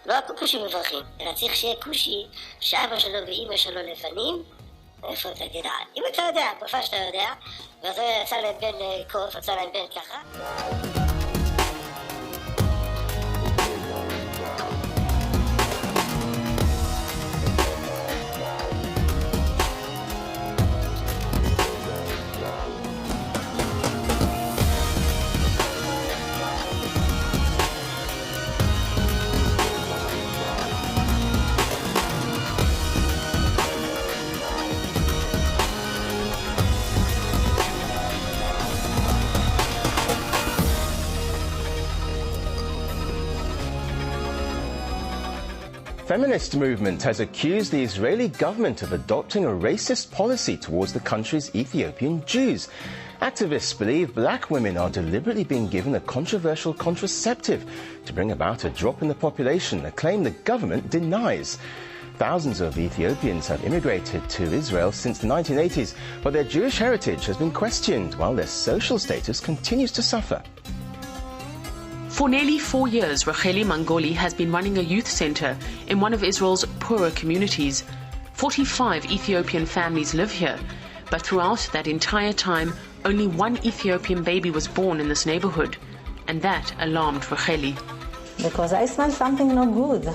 לא הכושי מברכים, אלא צריך שיהיה כושי שאבא שלו ואמא שלו לבנים. איפה אתה תדע? אם אתה יודע, בפעם שאתה יודע, ואתה יצא להם בן קוף, יצא להם בן ככה. Feminist movement has accused the Israeli government of adopting a racist policy towards the country's Ethiopian Jews. Activists believe black women are deliberately being given a controversial contraceptive to bring about a drop in the population, a claim the government denies. Thousands of Ethiopians have immigrated to Israel since the 1980s, but their Jewish heritage has been questioned while their social status continues to suffer. For nearly 4 years, Racheli Mangoli has been running a youth center in one of Israel's poorer communities. 45 Ethiopian families live here, but throughout that entire time, only one Ethiopian baby was born in this neighborhood, and that alarmed Racheli. Because I smell something not good.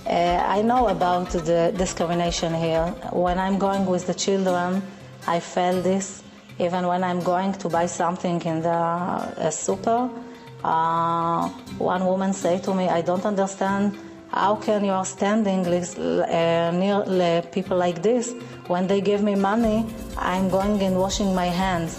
I know about the discrimination here. When I'm going with the children, I feel this. Even when I'm going to buy something in the super, one woman said to me, I don't understand how can you are standing near people like this. When they give me money, I'm going and washing my hands.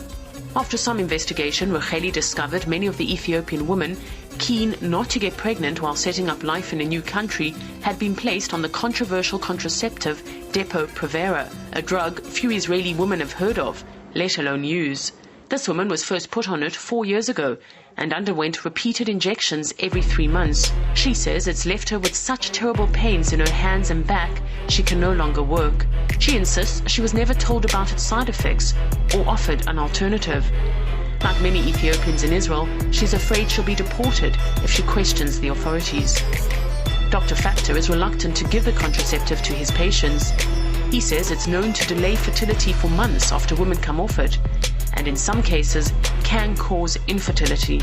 After some investigation, Racheli discovered many of the Ethiopian women keen not to get pregnant while setting up life in a new country had been placed on the controversial contraceptive Depo-Provera, a drug few Israeli women have heard of, let alone use. This woman was first put on it 4 years ago and underwent repeated injections every 3 months. She says it's left her with such terrible pains in her hands and back she can no longer work. She insists she was never told about its side effects or offered an alternative. Like many Ethiopians in Israel, she's afraid she'll be deported if she questions the authorities. Dr. Factor is reluctant to give the contraceptive to his patients. He says it's known to delay fertility for months after women come off it, and in some cases can cause infertility.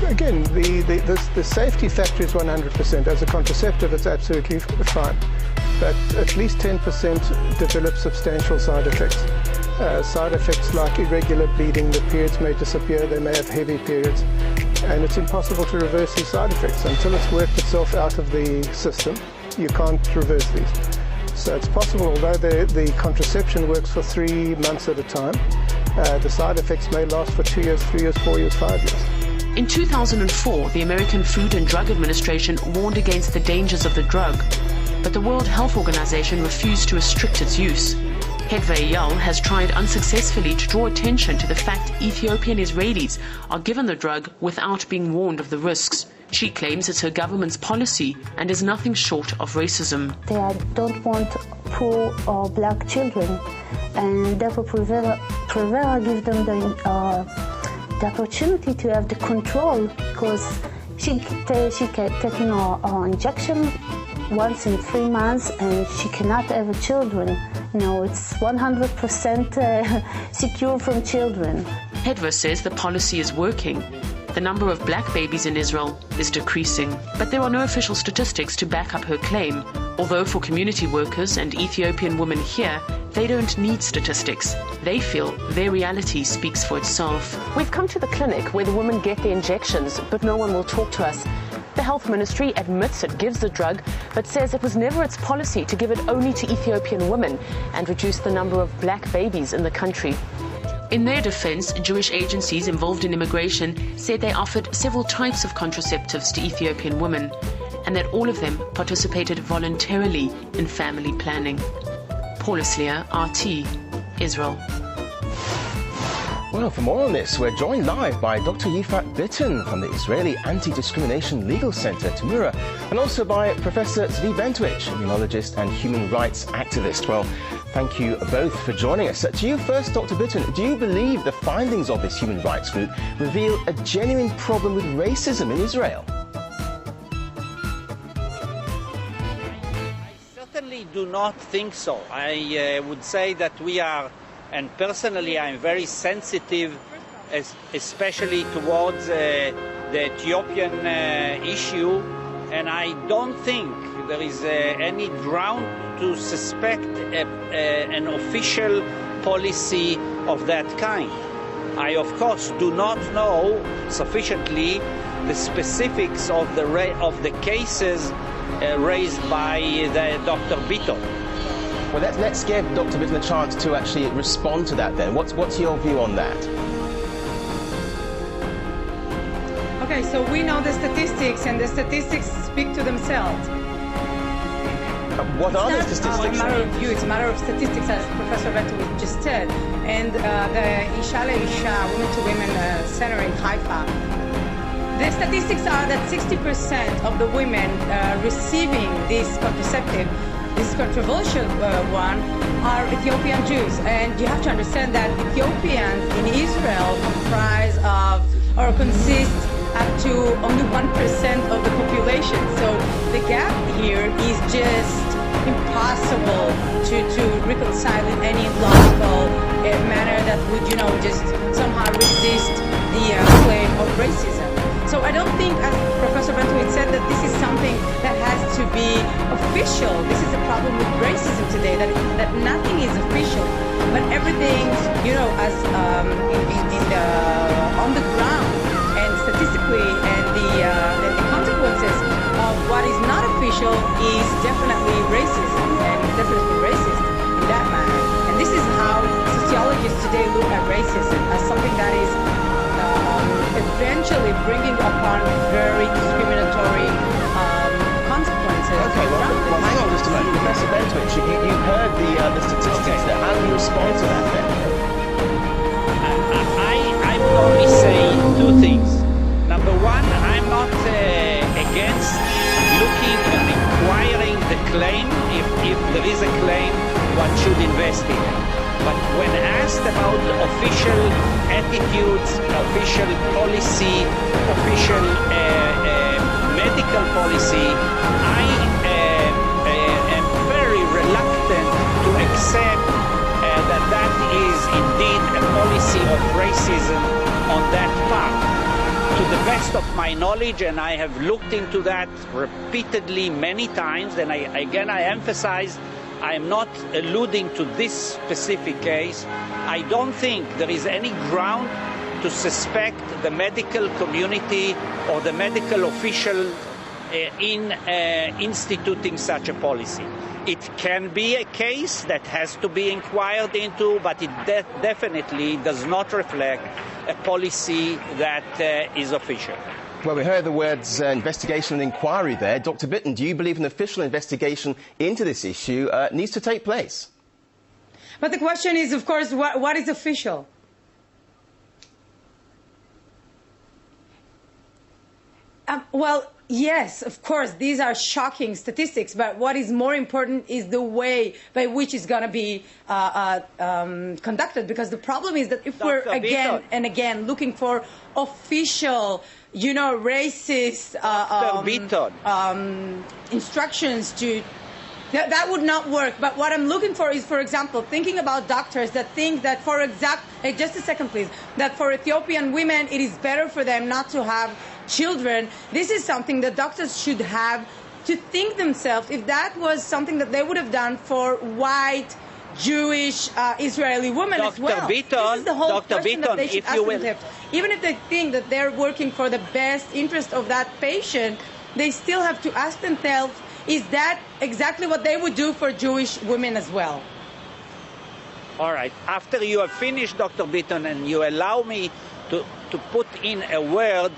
Again, the safety factor is 100%. As a contraceptive, it's absolutely fine. But at least 10% develop substantial side effects. Side effects like irregular bleeding, the periods may disappear, they may have heavy periods, and it's impossible to reverse these side effects. Until it's worked itself out of the system, you can't reverse these. So it's possible, although the contraception works for 3 months at a time, the side effects may last for 2 years, 3 years, 4 years, 5 years. In 2004, the American Food and Drug Administration warned against the dangers of the drug, but the World Health Organization refused to restrict its use. Hedva Eyal has tried unsuccessfully to draw attention to the fact Ethiopian Israelis are given the drug without being warned of the risks. She claims it's her government's policy and is nothing short of racism. They don't want poor or black children, and therefore Provera gives them the opportunity to have the control, because she taking an injection once in 3 months and she cannot have children. No, it's 100% secure from children. Hedva says the policy is working. The number of black babies in Israel is decreasing. But there are no official statistics to back up her claim, although for community workers and Ethiopian women here, they don't need statistics. They feel their reality speaks for itself. We've come to the clinic where the women get their injections, but no one will talk to us. The health ministry admits it gives the drug, but says it was never its policy to give it only to Ethiopian women and reduce the number of black babies in the country. In their defense, Jewish agencies involved in immigration said they offered several types of contraceptives to Ethiopian women, and that all of them participated voluntarily in family planning. Paula Slier, RT, Israel. Well, for more on this, we're joined live by Dr. Yifat Bitton from the Israeli Anti-Discrimination Legal Center, Tamura, and also by Professor Zvi Bentwich, immunologist and human rights activist. Well, thank you both for joining us. To you first, Dr. Bitton, do you believe the findings of this human rights group reveal a genuine problem with racism in Israel? do not think so. I would say that we are, and personally I'm very sensitive, especially towards the Ethiopian issue, and I don't think there is any ground to suspect an official policy of that kind. I, of course, do not know sufficiently the specifics of the cases raised by Dr. Bitton. Well, let's give Dr. Bitton a chance to actually respond to that then. What's your view on that? Okay, so we know the statistics, and the statistics speak to themselves. What are the statistics? It's a matter of view, it's a matter of statistics, as Professor Beto just said. And the Isha Leisha, Women to Women Center in Haifa, the statistics are that 60% of the women receiving this contraceptive, this controversial one, are Ethiopian Jews. And you have to understand that Ethiopians in Israel comprise of, or consist up to only 1% of the population. So the gap here is just impossible to reconcile in any logical manner that would, just somehow resist the claim of racism. So I don't think, as Professor Bentwit said, that this is something that has to be official. This is a problem with racism today, that nothing is official, but everything, as on the ground and statistically, and the consequences of what is not official is definitely racism, and definitely racist in that manner. And this is how sociologists today look at racism, as something that is eventually bringing upon very discriminatory consequences. Okay, well, hang on just a moment. Professor Bentwich, you've heard the statistics there. How do you respond to that then? I would only say two things. Number one, I'm not against looking and inquiring the claim. If there is a claim, one should investigate. But when asked about official attitudes, official policy, official medical policy, I am very reluctant to accept that is indeed a policy of racism on that part. To the best of my knowledge, and I have looked into that repeatedly many times, and I emphasize, I am not alluding to this specific case. I don't think there is any ground to suspect the medical community or the medical official in instituting such a policy. It can be a case that has to be inquired into, but it definitely does not reflect a policy that is official. Well, we heard the words investigation and inquiry there. Dr. Bitton, do you believe an official investigation into this issue needs to take place? But the question is, of course, what is official? Well, yes, of course, these are shocking statistics, but what is more important is the way by which it's going to be conducted, because the problem is that if we're again and again looking for official, racist instructions to... That would not work. But what I'm looking for is, for example, thinking about doctors that think that, for example, just a second, please, that for Ethiopian women, it is better for them not to have children. This is something that doctors should have to think themselves if that was something that they would have done for white, Jewish, Israeli women as well. This is the whole question that they should ask themselves. Even if they think that they're working for the best interest of that patient, they still have to ask themselves, is that exactly what they would do for Jewish women as well? All right. After you have finished, Dr. Bitton, and you allow me to put in a word,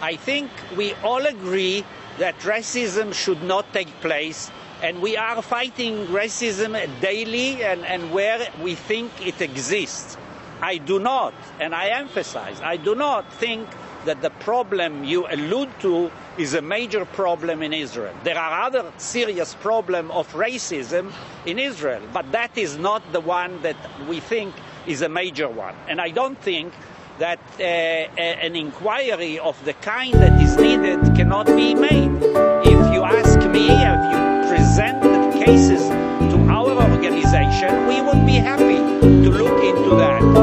I think we all agree that racism should not take place, and we are fighting racism daily and where we think it exists. I do not, and I emphasize, I do not think that the problem you allude to is a major problem in Israel. There are other serious problems of racism in Israel, but that is not the one that we think is a major one. And I don't think that an inquiry of the kind that is needed cannot be made. If you ask me, if you present the cases to into that.